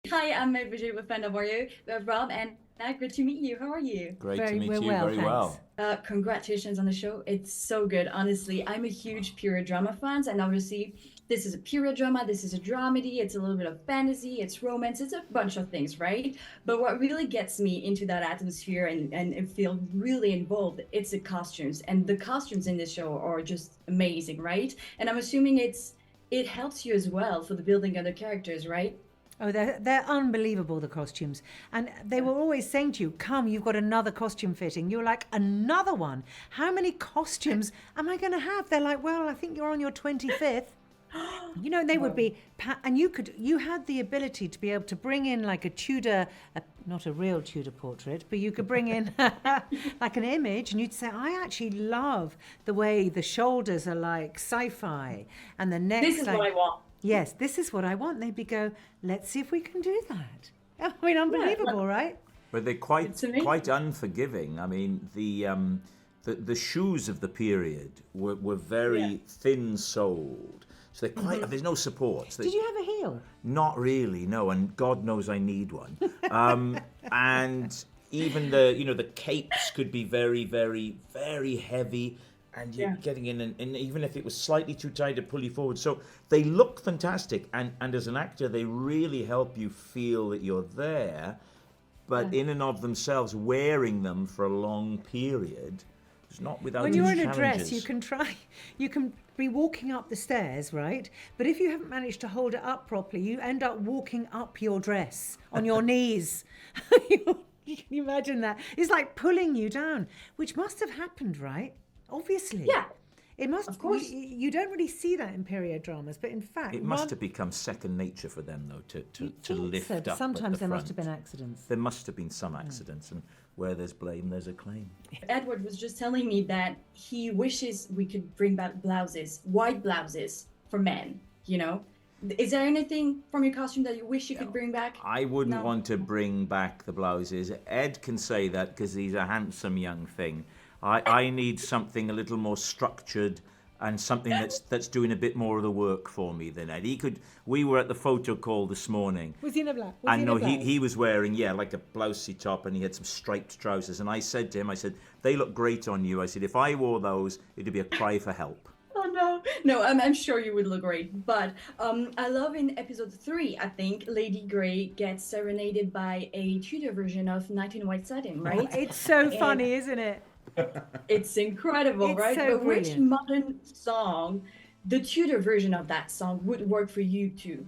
Hi, I'm Vijay with FandomWire. Rob and good to meet you. How are you? Great to Very meet well, you. well, Very thanks. well. Congratulations on the show. It's so good. Honestly, I'm a huge period drama fan, and obviously, this is a period drama. This is a dramedy. It's a little bit of fantasy. It's romance. It's a bunch of things, right? But what really gets me into that atmosphere and feel really involved, it's the costumes. And the costumes in this show are just amazing, right? And I'm assuming it helps you as well for the building of the characters, right? Oh, they're unbelievable, the costumes. And they were always saying to you, come, you've got another costume fitting. You're like, another one? How many costumes am I going to have? They're like, well, I think you're on your 25th. You know, they would be, and you had the ability to be able to bring in like a Tudor, not a real Tudor portrait, but you could bring in like an image and you'd say, I actually love the way the shoulders are like sci-fi and the neck. This is what I want. Yes, this is what I want. They'd be go, let's see if we can do that. I mean, unbelievable, right? But they're quite unforgiving. I mean, the shoes of the period were very thin-soled. So they're quite. There's no supports. Did you have a heel? Not really, no. And God knows I need one. And even the capes could be very, very, very heavy. And you're getting in, and even if it was slightly too tight to pull you forward. So they look fantastic, and as an actor, they really help you feel that you're there. But in and of themselves, wearing them for a long period is not without When its you're in a challenges. dress, you can be walking up the stairs, right? But if you haven't managed to hold it up properly, you end up walking up your dress on your knees. Can you imagine that? It's like pulling you down, which must have happened, right? Obviously. Yeah. It must. Of course. You don't really see that in period dramas, but in fact, It must have become second nature for them, though, to lift up. Sometimes at the there must have front. been accidents. There must have been some accidents, and where there's blame, there's a claim. Edward was just telling me that he wishes we could bring back blouses, white blouses for men, you know? Is there anything from your costume that you wish you could bring back? I wouldn't No? want to bring back the blouses. Ed can say that because he's a handsome young thing. I need something a little more structured and something that's doing a bit more of the work for me than Ed. We were at the photo call this morning. Was he in a black? And no, he was wearing, like a blousey top, and he had some striped trousers. And I said to him, they look great on you. I said, if I wore those, it'd be a cry for help. Oh no, I'm sure you would look great. But I love in episode 3, I think, Lady Grey gets serenaded by a Tudor version of Night in White Satin, right? It's so funny, isn't it? It's incredible, It's right? so But which brilliant. modern song, the Tudor version of that song, would work for you too?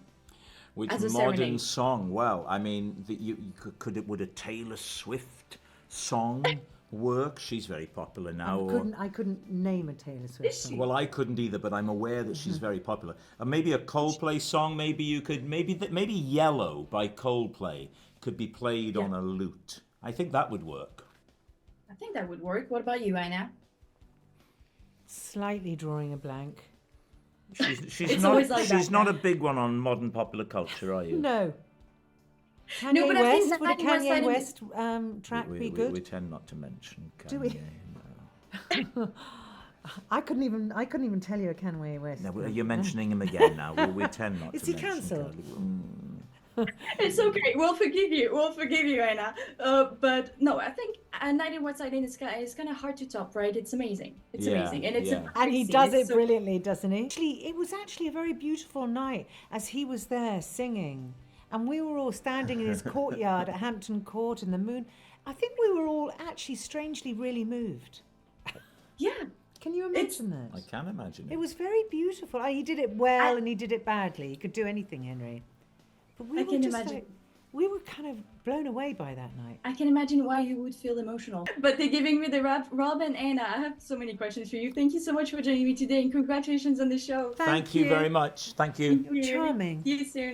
Which As a modern serenade. song? Well, I mean, would a Taylor Swift song work? She's very popular now. I couldn't name a Taylor Swift song. Well, I couldn't either, but I'm aware that she's very popular. Maybe a Coldplay song. Maybe you could. Maybe "Yellow" by Coldplay could be played on a lute. I think that would work. I think that would work. What about you, Anna? Slightly drawing a blank. She's It's not. always like She's that, not a yeah. big one on modern popular culture, are you? No. Kanye No, but I think West, would a Kanye West Kanye side of West track be good? We tend not to mention Kanye. Do we? No. I couldn't even tell you a Kanye West. No, you're mentioning him again now. We tend not Is to he mention cancelled? It's okay. We'll forgive you. We'll forgive you, Anna. But no, I think Night in White Satin is kind of hard to top, right? It's amazing. It's Yeah, amazing, and it's yeah. a And he scene. does It's it so- brilliantly, doesn't he? It was actually a very beautiful night as he was there singing. And we were all standing in his courtyard at Hampton Court in the moon. I think we were all actually strangely really moved. Yeah. Can you imagine that? I can imagine It it. was very beautiful. He did it well and he did it badly. He could do anything, Henry. But we I were can just imagine. like, we were kind of blown away by that night. I can imagine why you would feel emotional. But they're giving me the Rob and Anna. I have so many questions for you. Thank you so much for joining me today, and congratulations on the show. Thank you very much. Thank you. Charming. See you soon.